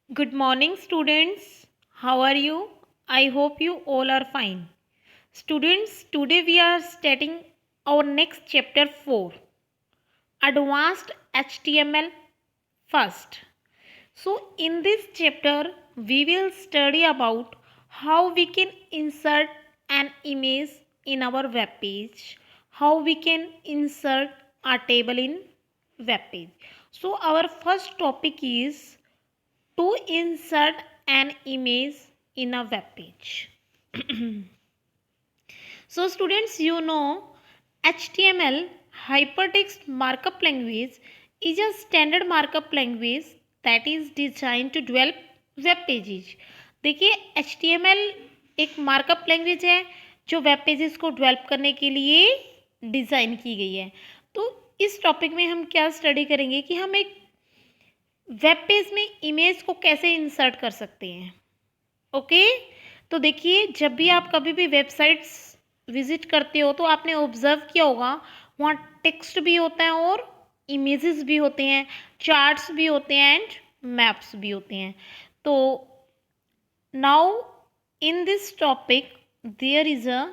Good morning, students. How are you? I hope you all are fine. Students, today we are starting our next chapter 4, Advanced HTML first. So, in this chapter, we will study about how we can insert an image in our web page, how we can insert a table in web page. So, our first topic is to insert an image in a web page. So students, HTML hypertext markup language is a standard markup language that is designed to develop web pages. देखिए HTML एक markup language है जो web pages को develop करने के लिए design की गई है। तो इस टॉपिक में हम क्या स्टडी करेंगे कि हम एक वेब पेज में इमेज को कैसे इंसर्ट कर सकते हैं। ओके, तो देखिए जब भी आप कभी भी वेबसाइट्स विजिट करते हो तो आपने ऑब्जर्व किया होगा वहाँ टेक्स्ट भी होता है और इमेजेस भी होते हैं, चार्ट्स भी होते हैं एंड मैप्स भी होते हैं। तो now in this topic there is a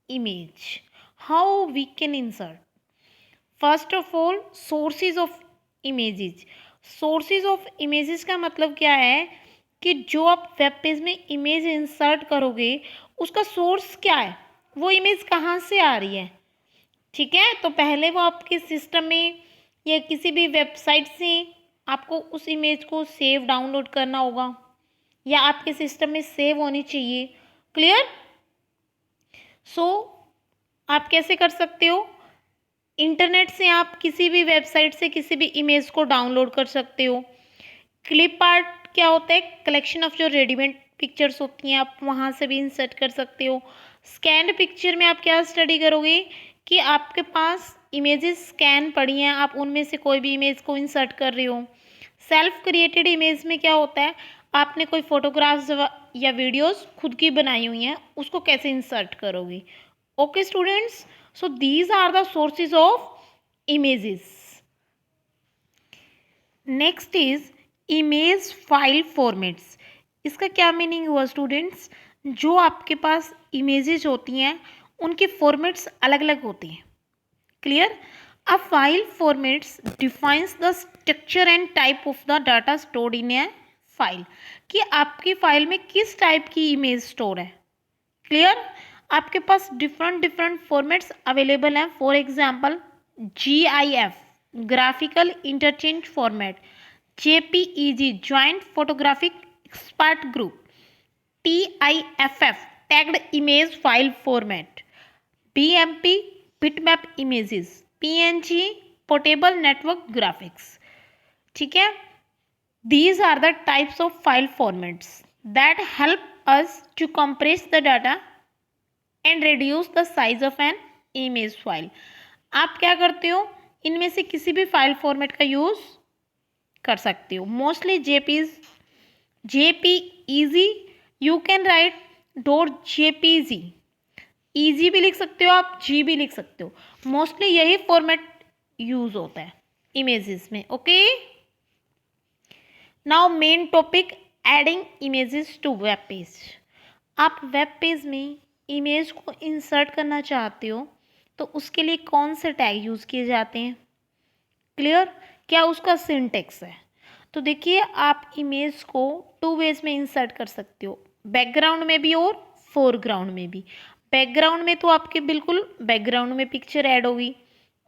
image, how we can insert. First of all, sources of images. Sources of images का मतलब क्या है कि जो आप वेब पेज में इमेज इंसर्ट करोगे उसका सोर्स क्या है, वो इमेज कहाँ से आ रही है। ठीक है, तो पहले वो आपके सिस्टम में या किसी भी वेबसाइट से आपको उस इमेज को सेव डाउनलोड करना होगा या आपके सिस्टम में सेव होनी चाहिए। क्लियर? सो आप कैसे कर सकते हो, इंटरनेट से आप किसी भी वेबसाइट से किसी भी इमेज को डाउनलोड कर सकते हो। क्लिप आर्ट क्या होता है, कलेक्शन ऑफ जो रेडीमेड पिक्चर्स होती हैं आप वहाँ से भी इंसर्ट कर सकते हो। स्कैन्ड पिक्चर में आप क्या स्टडी करोगे कि आपके पास इमेजेस स्कैन पड़ी हैं, आप उनमें से कोई भी इमेज को इंसर्ट कर रहे हो। सेल्फ क्रिएटेड इमेज में क्या होता है, आपने कोई फोटोग्राफ्स या वीडियोस खुद की बनाई हुई हैं, उसको कैसे इंसर्ट करोगे। Okay students, so these are the sources of images. Next is image file formats. इसका क्या मीनिंग हुआ स्टूडेंट्स, जो आपके पास इमेजेस होती हैं उनके फॉर्मेट्स अलग अलग होते हैं। Clear? A file formats defines the structure and type of the data stored in A file, कि आपकी फाइल में किस टाइप की इमेज स्टोर है। क्लियर? आपके पास डिफरेंट डिफरेंट फॉर्मेट्स अवेलेबल हैं। For example GIF graphical interchange format, JPEG joint photographic expert group, TIFF tagged image file format, BMP bitmap images, PNG portable network graphics. ठीक है, these are the types of file formats that help us to compress the data and reduce the size of an image file। आप क्या करते हो, इनमें से किसी भी फाइल फॉर्मेट का यूज़ कर सकते हो। Mostly JPEG, you can write .jpg, easy भी लिख सकते हो आप, जी भी लिख सकते हो। मोस्टली यही फॉर्मेट यूज होता है इमेजेस में। Okay, now main topic, adding images to web page. आप वेब पेज में इमेज को इंसर्ट करना चाहते हो तो उसके लिए कौन से टैग यूज़ किए जाते हैं। क्लियर? क्या उसका सिंटेक्स है। तो देखिए आप इमेज को 2 वेज में इंसर्ट कर सकते हो, बैकग्राउंड में भी और फोरग्राउंड में भी। बैकग्राउंड में तो आपके बिल्कुल बैकग्राउंड में पिक्चर ऐड होगी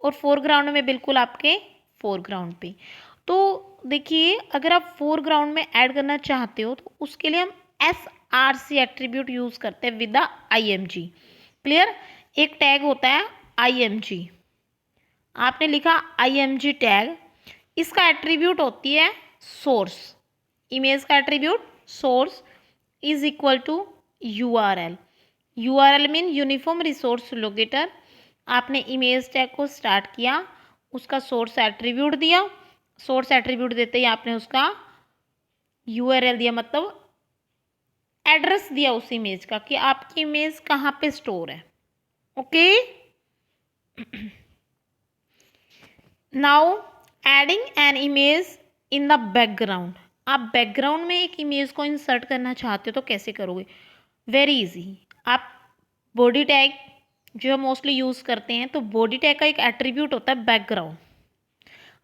और फोरग्राउंड में बिल्कुल आपके फोरग्राउंड पे। तो देखिए अगर आप फोरग्राउंड में ऐड करना चाहते हो तो उसके लिए हम SRC एट्रीब्यूट यूज़ करते हैं विद द IMG। क्लियर? एक टैग होता है IMG, आपने लिखा IMG टैग, इसका एट्रीब्यूट होती है सोर्स। इमेज का attribute source is equal to URL। URL mean uniform resource locator. आपने इमेज टैग को स्टार्ट किया, उसका सोर्स एट्रीब्यूट दिया, सोर्स एट्रीब्यूट देते ही आपने उसका URL दिया, मतलब एड्रेस दिया उस इमेज का कि आपकी इमेज कहाँ पे स्टोर है। Okay, now adding an image in the background. आप बैकग्राउंड में एक इमेज को इंसर्ट करना चाहते हो तो कैसे करोगे? Very easy. आप बॉडी टैग जो मोस्टली यूज़ करते हैं, तो बॉडी टैग का एक एट्रीब्यूट होता है background,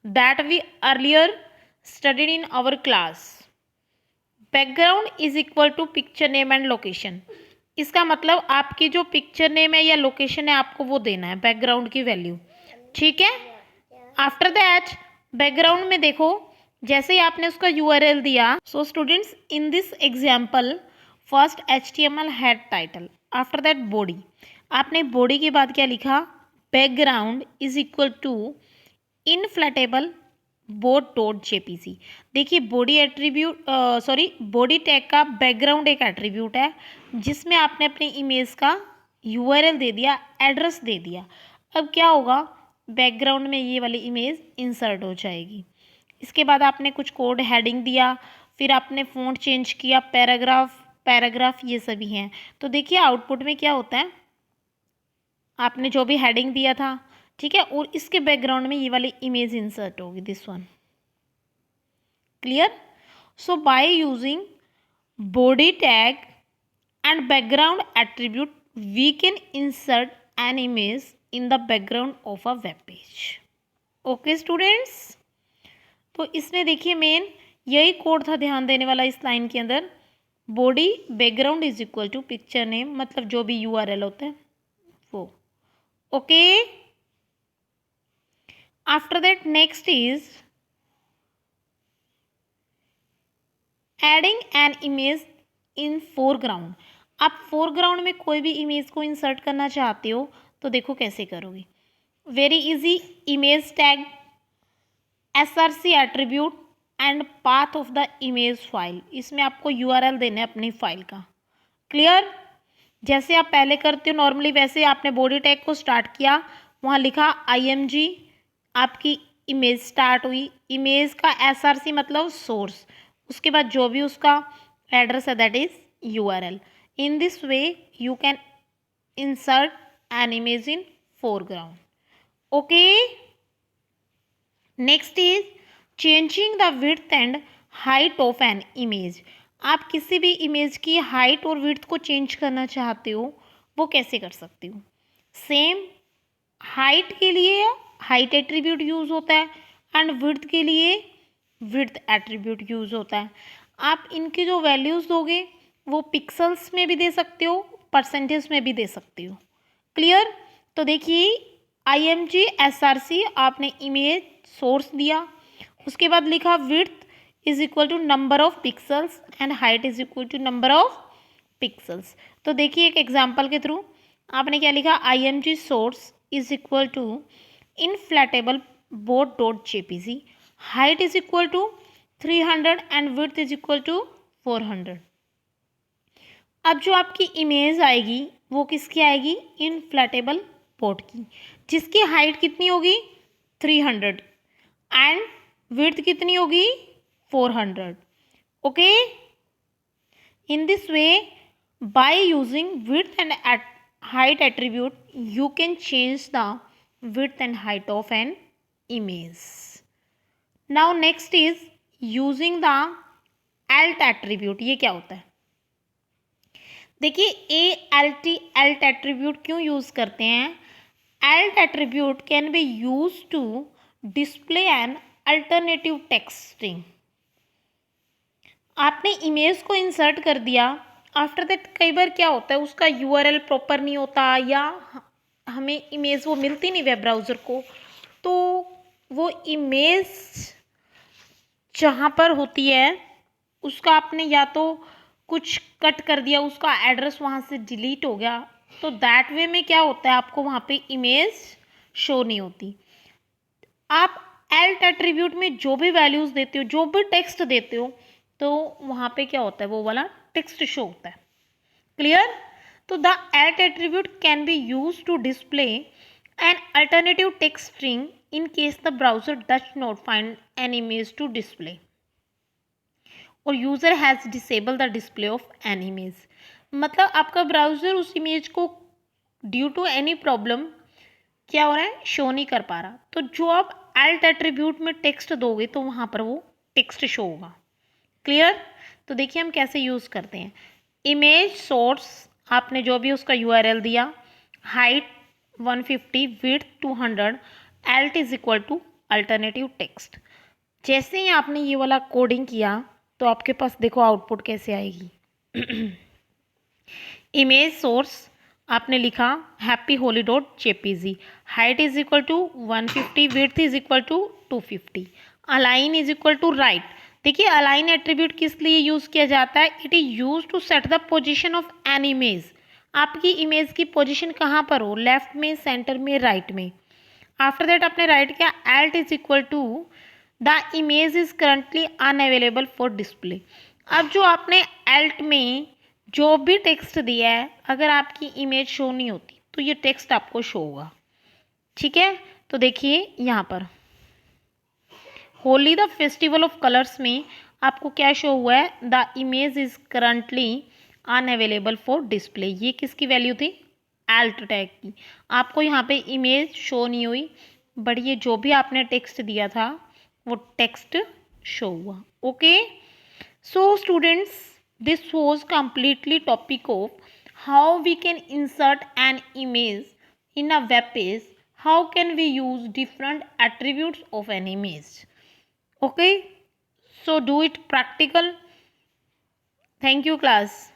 that we earlier studied in our class. Background is equal to picture name and location. इसका मतलब आपकी जो पिक्चर नेम है या लोकेशन है आपको वो देना है बैकग्राउंड की वैल्यू, ठीक है। आफ्टर दैट बैकग्राउंड में देखो, जैसे ही आपने उसका यूआरएल दिया, so students in this example first HTML head title, after that body. आपने बॉडी के बाद क्या लिखा? Background is equal to inflatable board dot JPG। देखिए बॉडी एट्रीब्यूट बॉडी टैग का बैकग्राउंड एक एट्रीब्यूट है जिसमें आपने अपनी इमेज का URL दे दिया, एड्रेस दे दिया। अब क्या होगा? बैकग्राउंड में ये वाली इमेज इंसर्ट हो जाएगी। इसके बाद आपने कुछ कोड हेडिंग दिया, फिर आपने फ़ॉन्ट चेंज किया, पैराग्राफ ये सभी हैं। तो देखिए आउटपुट में क्या होता है, आपने जो भी हेडिंग दिया था, ठीक है, और इसके बैकग्राउंड में ये वाली इमेज इंसर्ट होगी, this one. Clear? So by using body tag and background attribute we can insert an image in the background of a web page. Okay students, तो इसमें देखिए मेन यही कोड था ध्यान देने वाला इस लाइन के अंदर। Body background is equal to picture name, मतलब जो भी URL होता है वो। Okay, after that next is adding an image in foreground. आप फोरग्राउंड में कोई भी इमेज को इंसर्ट करना चाहते हो तो देखो कैसे करोगे। Very easy, image tag, SRC attribute and path of the image file. इसमें आपको URL देना है अपनी फाइल का। क्लियर? जैसे आप पहले करते हो नॉर्मली वैसे आपने बॉडी टैग को स्टार्ट किया, वहाँ लिखा IMG, आपकी इमेज स्टार्ट हुई। इमेज का SRC मतलब सोर्स, उसके बाद जो भी उसका एड्रेस है that is URL। In this way you can insert an image in foreground. Okay, next is changing the width and height of an image. आप किसी भी इमेज की हाइट और विड्थ को चेंज करना चाहते हो, वो कैसे कर सकते हो? सेम हाइट के लिए हाइट एट्रीब्यूट यूज़ होता है एंड विड्थ के लिए विड्थ एट्रीब्यूट यूज़ होता है। आप इनकी जो वैल्यूज़ दोगे वो पिक्सल्स में भी दे सकते हो, परसेंटेज में भी दे सकते हो। क्लियर? तो देखिए IMG SRC आपने इमेज सोर्स दिया, उसके बाद लिखा width is equal to number of pixels and height is equal to number of pixels. तो देखिए एक एग्जांपल के थ्रू आपने क्या लिखा? IMG source is equal to inflatable board dot JPG, height is equal to 300 and width is equal to 400। अब जो आपकी इमेज आएगी वो किसकी आएगी? इनफ्लैटेबल बोर्ड की, जिसकी हाइट कितनी होगी? 300 एंड विड्थ कितनी होगी? 400। Okay, in this way by using width and height attribute you can change the width and height of an image. Now next is using the alt attribute। ये क्या होता है? देखिए alt attribute क्यों use करते हैं? alt attribute can be used to display an alternative text string। आपने image को इंसर्ट कर दिया, आफ्टर दैट कई बार क्या होता है उसका URL प्रॉपर नहीं होता या हमें इमेज वो मिलती नहीं वेब ब्राउज़र को, तो वो इमेज जहाँ पर होती है उसका आपने या तो कुछ कट कर दिया, उसका एड्रेस वहाँ से डिलीट हो गया, तो दैट वे में क्या होता है आपको वहाँ पे इमेज शो नहीं होती। आप alt एट्रीब्यूट में जो भी वैल्यूज़ देते हो, जो भी टेक्स्ट देते हो, तो वहाँ पे क्या होता है वो वाला टेक्स्ट शो होता है। क्लियर? तो the alt attribute can be use to display an alternative text string in case the browser does not find an image to display or user has disable the display of an image. मतलब आपका browser उस image को due to any problem क्या हो रहा है? Show नहीं कर पा रहा। तो जो आप alt एट्रीब्यूट में टेक्स्ट दोगे तो वहाँ पर वो टेक्स्ट शो होगा। क्लियर। तो देखिए हम कैसे यूज़ करते हैं। इमेज सोर्स, आपने जो भी उसका यूआरएल दिया, height 150, width 200, alt is equal to alternative text. जैसे ही आपने ये वाला कोडिंग किया तो आपके पास देखो आउटपुट कैसे आएगी। इमेज सोर्स आपने लिखा happy Holi dot JPG, height is equal to 150, width is equal to 250, align is equal to right. देखिए अलाइन एट्रीब्यूट किस लिए यूज किया जाता है? It is use to set the position of an image. आपकी image की पोजीशन कहाँ पर हो, लेफ्ट में, सेंटर में, राइट में। आफ्टर दैट आपने राइट किया alt is equal to the image is currently unavailable for display. अब जो आपने एल्ट में जो भी टेक्स्ट दिया है, अगर आपकी इमेज शो नहीं होती तो ये टेक्स्ट आपको शो होगा। ठीक है, तो देखिए यहाँ पर Holi the festival of colours में आपको क्या शो हुआ है, the image is currently unavailable for display. ये किसकी वैल्यू थी, एल्ट टैग की। आपको यहाँ पे इमेज शो नहीं हुई, बट ये जो भी आपने टेक्स्ट दिया था वो टेक्स्ट शो हुआ। Okay, so students, this was completely topic of how we can insert an image in a web page, how can we use different attributes of an image. Okay, so do it practical. Thank you class.